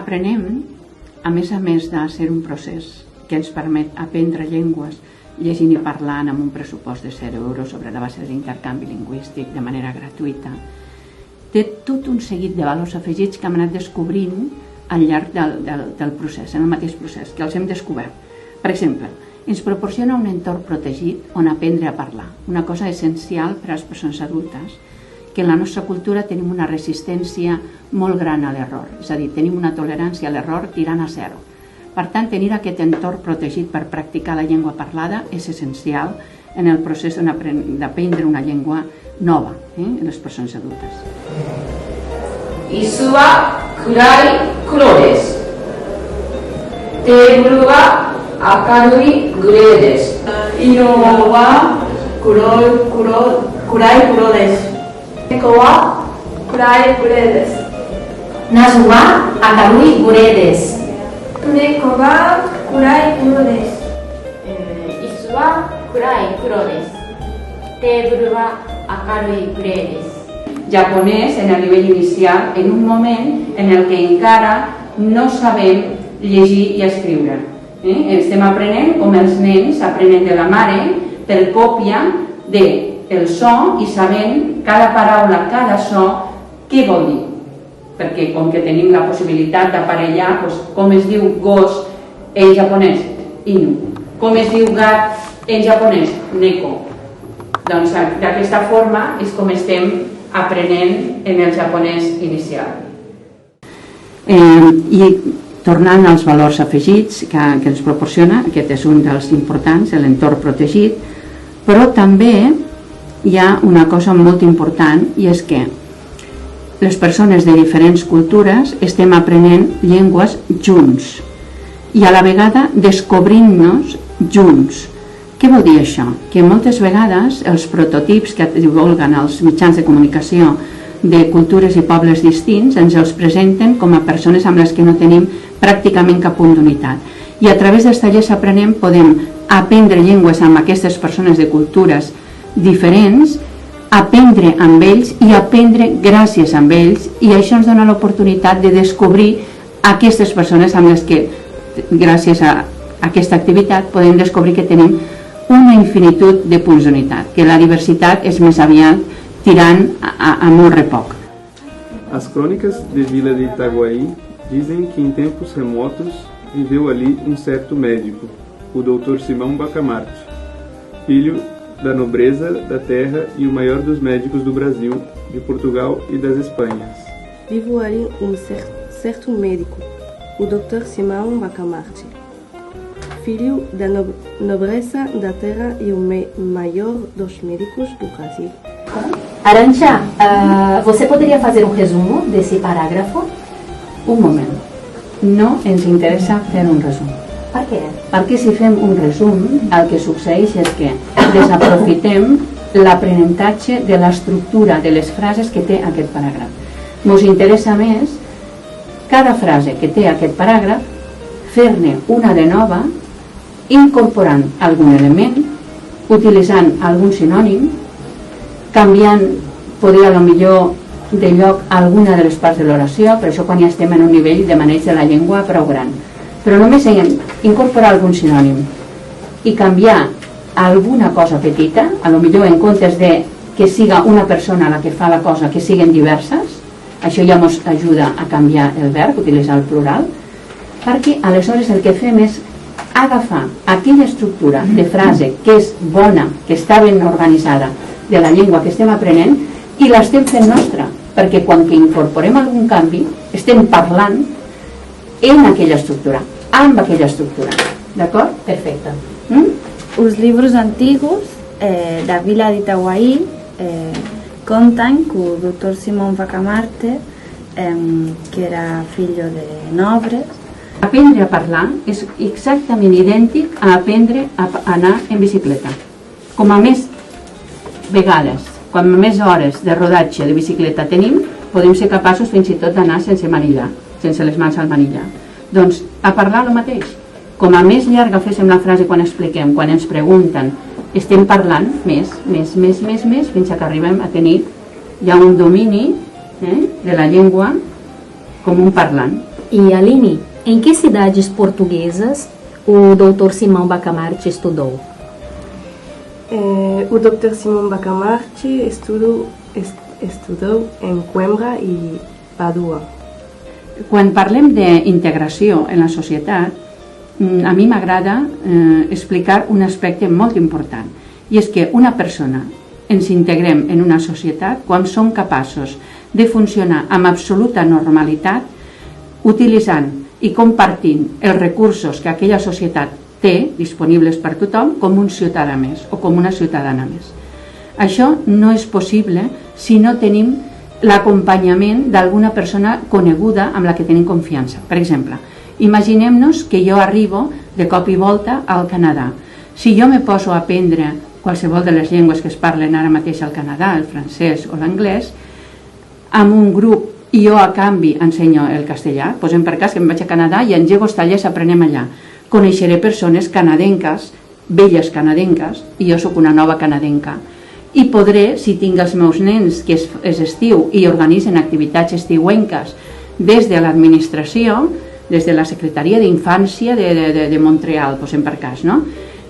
aprenem, a més de ser un procés que ens permet aprendre llengües llegint i parlant amb un pressupost de 0 euros sobre la base de l'intercanvi lingüístic de manera gratuïta, té tot un seguit de valors afegits que hem anat descobrint al llarg del procés, en el mateix procés, que els hem descobert. Per exemple, ens proporciona un entorn protegit on aprendre a parlar, una cosa essencial per a les persones adultes, que en la nostra cultura tenim una resistència molt gran a l'error, és a dir, tenim una tolerància a l'error tirant a 0. Per tant, tenir aquest entorn protegit per practicar la llengua parlada és essencial en el procés d'aprendre una llengua nova en les persones adultes. 椅子は暗い黒です。テーブルは明るいグレーです。色は暗い黒です。猫は暗いグレーです。謎は明るいグレーです。猫は暗い黒です。椅子は暗い黒です。テーブルは明るいグレーです。Japonès en el nivell inicial, en un moment en el que encara no sabem llegir i escriure. Estem aprenent com els nens aprenen de la mare per còpia del so i sabent cada paraula, cada so, què vol dir. Perquè com que tenim la possibilitat d'aparellar, com es diu gos en japonès, inu. Com es diu gat en japonès, neko. Doncs d'aquesta forma és com estem aprenent en el japonès inicial. I tornant als valors afegits que ens proporciona, aquest és un dels importants, l'entorn protegit, però també hi ha una cosa molt important i és que les persones de diferents cultures estem aprenent llengües junts i a la vegada descobrint-nos junts. Què vol dir això? Que moltes vegades els prototips que divulguen els mitjans de comunicació de cultures i pobles distints ens els presenten com a persones amb les que no tenim pràcticament cap punt d'unitat. I a través dels tallers aprenem podem aprendre llengües amb aquestes persones de cultures diferents, aprendre amb ells i aprendre gràcies a ells, i això ens dona l'oportunitat de descobrir aquestes persones amb les que, gràcies a aquesta activitat, podem descobrir que tenim una infinitud de punts d'unitat, que la diversitat és més aviat tirant a molt repoc. As crônicas de Vila de Itaguaí dizem que em tempos remotos viveu ali um certo médico, o Dr. Simão Bacamarte, filho da nobreza da terra e o maior dos médicos do Brasil, de Portugal e das Espanhas. Vivo ali certo médico, o Dr. Simão Bacamarte, filho da nobreza da terra e o maior dos médicos do Brasil. Arantxa, você poderia fazer um resumo desse parágrafo? Un moment. No ens interessa fer un resum. Per què? Perquè si fem un resum, el que succeeix és que desaprofitem l'aprenentatge de l'estructura de les frases que té aquest paràgraf. Ens interessa més cada frase que té aquest paràgraf fer-ne una de nova, incorporant algun element, utilitzant algun sinònim, canviant, podria millor de lloc alguna de les parts de l'oració, per això quan ja estem en un nivell de maneig de la llengua prou gran. Però només incorporar algun sinònim i canviar alguna cosa petita, a lo millor en comptes de que siga una persona la que fa la cosa, que siguen diverses, això ja ens ajuda a canviar el verb, utilitzar el plural, perquè aleshores el que fem és agafar aquella estructura de frase que és bona, que està ben organitzada de la llengua que estem aprenent i l'estem fent nostra, perquè quan que incorporem algun canvi estem parlant en aquella estructura, amb aquella estructura. D'acord? Perfecte. Os livros antigos da Vila de Itaguaí contam que o Dr. Simão Bacamarte, que era filho de nobres. Aprendre a parlar és exactament idèntic a aprendre a anar en bicicleta. Com a més vegades, com a més hores de rodatge de bicicleta tenim, podem ser capaços fins i tot d'anar sense manillar, sense les mans al manillar. Doncs a parlar el mateix. Com a més llarga féssim la frase quan expliquem, quan ens pregunten, estem parlant més, fins que arribem a tenir ja un domini de la llengua com un parlant. E Aline, em que cidades portuguesas o Dr. Simão Bacamarte estudou? O Dr. Simão Bacamarte estudou em Coimbra e Padua. Quan parlem d'integració en la societat, a mi m'agrada explicar un aspecte molt important, i és que una persona ens integrem en una societat quan som capaços de funcionar amb absoluta normalitat, utilitzant i compartint els recursos que aquella societat té disponibles per tothom com un ciutadà més o com una ciutadana més. Això no és possible si no tenim l'acompanyament d'alguna persona coneguda amb la que tenim confiança. Per exemple, imaginem-nos que jo arribo de cop i volta al Canadà. Si jo me poso a aprendre qualsevol de les llengües que es parlen ara mateix al Canadà, el francès o l'anglès, amb un grup i jo a canvi ensenyo el castellà, posem per cas que em vaig a Canadà i engego els tallers aprenem allà. Coneixeré persones canadenques, velles canadenques, i jo sóc una nova canadenca. I podré, si tinc els meus nens, que és estiu, i organitzen activitats estiuenques des de l'administració, des de la Secretaria d'Infància de Montreal, posem per cas, no?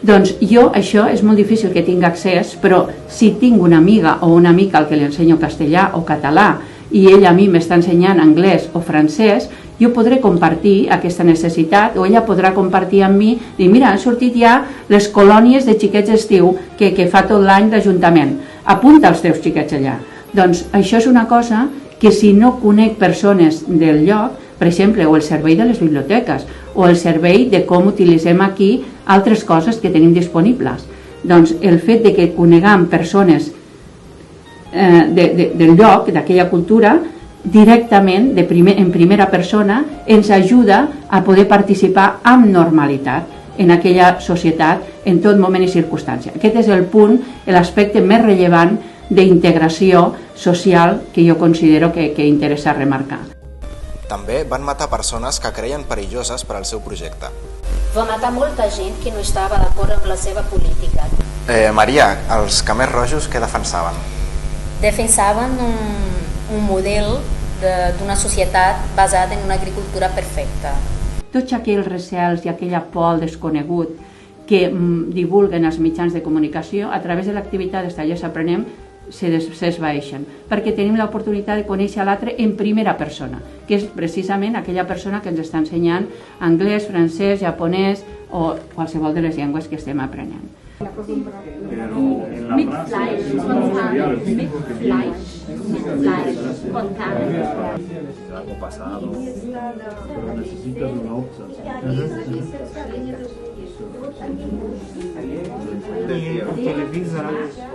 Doncs jo, això és molt difícil que tinc accés, però si tinc una amiga o un amic al que li ensenyo castellà o català i ell a mi m'està ensenyant anglès o francès, jo podré compartir aquesta necessitat o ella podrà compartir amb mi i mira, han sortit ja les colònies de xiquets d'estiu que fa tot l'any l'Ajuntament. Apunta els teus xiquets allà. Doncs això és una cosa que si no conec persones del lloc, per exemple, o el servei de les biblioteques, o el servei de com utilitzem aquí altres coses que tenim disponibles. Doncs el fet de que coneguem persones del lloc, d'aquella cultura, directament, en primera persona, ens ajuda a poder participar amb normalitat en aquella societat, en tot moment i circumstància. Aquest és el punt, l'aspecte més rellevant d'integració social que jo considero que interessa remarcar. També van matar persones que creien perilloses per al seu projecte. Va matar molta gent que no estava d'acord amb la seva política. Maria, els Khmers Rojos què defensaven? Defensaven un model d'una societat basada en una agricultura perfecta. Tots aquells recels i aquella por al desconegut que divulguen els mitjans de comunicació, a través de l'activitat dels tallers aprenem, s'esvaeixen, perquè tenim l'oportunitat de conèixer l'altre en primera persona, que és precisament aquella persona que ens està ensenyant anglès, francès, japonès o qualsevol de les llengües que estem aprenent. Mit Fleisch, con carne. Algo pasado, pero necesitas una opción. Телевизора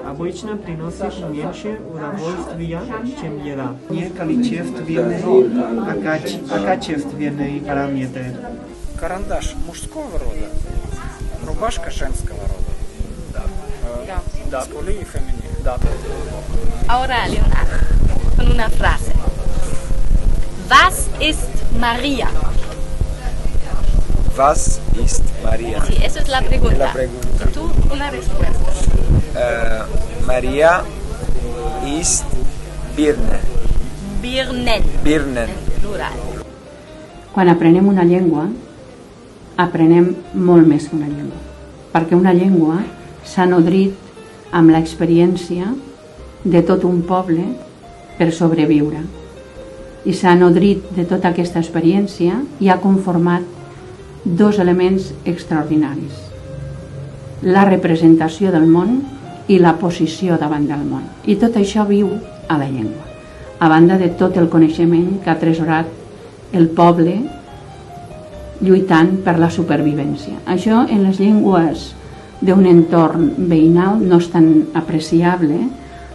обычно приносит меньше удовольствия, чем еда. Не количественные, а качественные параметры. Карандаш мужского рода, рубашка женского рода. Да. Masculino y femenino. Да. Ahora, Leonardo, con una frase. Was ist María? Was ist María? Sí, esa es la pregunta. La pregunta. Tú una respuesta. María ist Birne. Birnen. Birnen. Plural. Quan aprenem una llengua, aprenem molt més que una llengua, perquè una llengua s'ha nodrit amb l'experiència de tot un poble per sobreviure. I s'ha nodrit de tota aquesta experiència i ha conformat dos elements extraordinaris: la representació del món i la posició davant del món. I tot això viu a la llengua, a banda de tot el coneixement que ha atresorat el poble lluitant per la supervivència. Això en les llengües d'un entorn veïnal no és tan apreciable,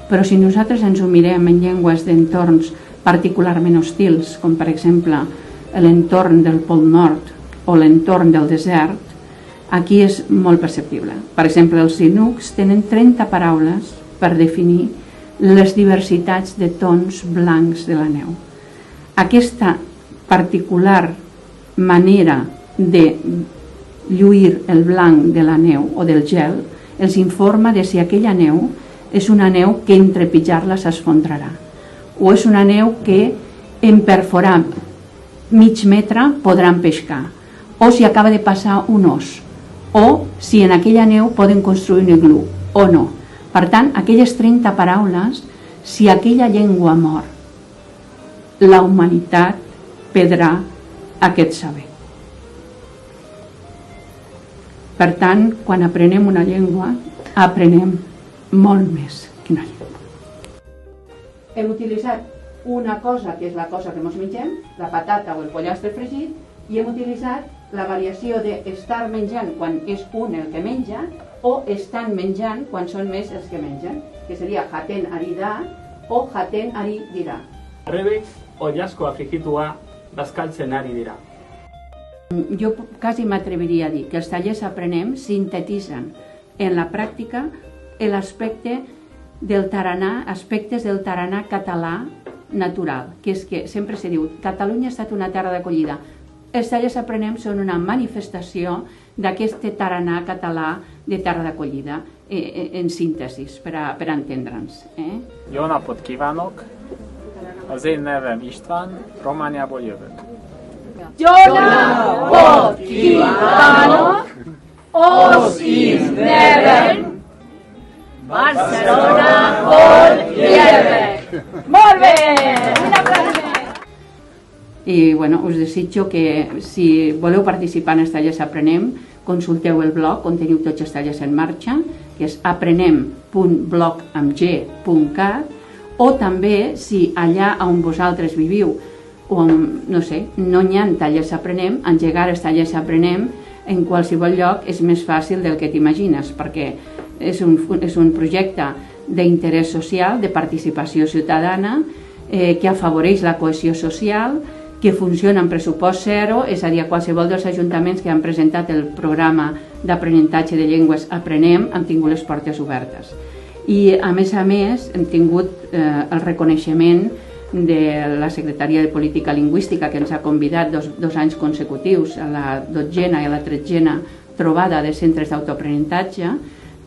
però si nosaltres ens ho mirem en llengües d'entorns particularment hostils, com per exemple l'entorn del Pol Nord o l'entorn del desert, aquí és molt perceptible. Per exemple, els Inuks tenen 30 paraules per definir les diversitats de tons blancs de la neu. Aquesta particular manera de lluir el blanc de la neu o del gel els informa de si aquella neu és una neu que en trepitjar-la s'esfondrarà o és una neu que en perforar mig metre podran pescar, o si acaba de passar un os, o si en aquella neu poden construir un iglú, o no. Per tant, aquelles 30 paraules, si aquella llengua mor, la humanitat perdrà aquest saber. Per tant, quan aprenem una llengua, aprenem molt més que una llengua. Hem utilitzat una cosa que és la cosa que ens mengem, la patata o el pollastre fregit, i hem utilitzat la variació d'estar menjant quan és un el que menja o estan menjant quan són més els que mengen, que seria jaten ari da o jaten ari dira. Arrebek oilaskoa frijitua bazkaltzen ari dira. Jo quasi m'atreviria a dir que els tallers Aprenem sintetitzen en la pràctica l'aspecte del taranà, aspectes del taranà català natural, que és que sempre se diu Catalunya ha estat una terra d'acollida. Els tallers Aprenem són una manifestació d'aquest taranà català de terra d'acollida, en síntesis, per a entendre'ns. Jó napot kívánok! Az én nevem István, Romániából jövök. Jó napot kívánok! Az én nevem Barcelonából jövök. Molt bé! Un aplaudiment! I bueno, us desitjo que si voleu participar en els tallers Aprenem, consulteu el blog on teniu tots els tallers en marxa, que és aprenem.blog.cat, o també si allà on vosaltres viviu o no sé, no hi ha tallers Aprenem, engegar els tallers Aprenem en qualsevol lloc és més fàcil del que t'imagines, perquè és un projecte d'interès social, de participació ciutadana, que afavoreix la cohesió social, que funciona amb pressupost zero, és a dir, a qualsevol dels ajuntaments que han presentat el programa d'aprenentatge de llengües Aprenem han tingut les portes obertes. I a més hem tingut el reconeixement de la Secretaria de Política Lingüística, que ens ha convidat dos anys consecutius a la 12a i a la 13a trobada de centres d'autoaprenentatge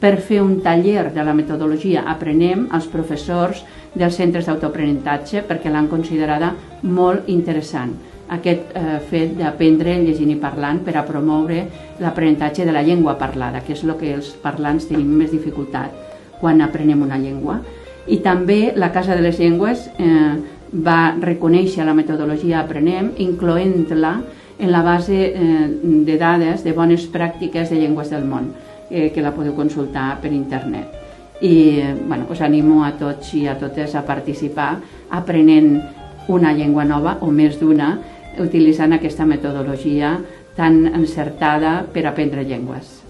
per fer un taller de la metodologia Aprenem als professors dels centres d'autoaprenentatge, perquè l'han considerada molt interessant, aquest fet d'aprendre llegint i parlant per a promoure l'aprenentatge de la llengua parlada, que és el que els parlants tenim més dificultat quan aprenem una llengua. I també la Casa de les Llengües va reconèixer la metodologia Aprenem, incloent-la en la base de dades de bones pràctiques de llengües del món, que la podeu consultar per internet. I us animo a tots i a totes a participar aprenent una llengua nova o més d'una, utilitzant aquesta metodologia tan encertada per aprendre llengües.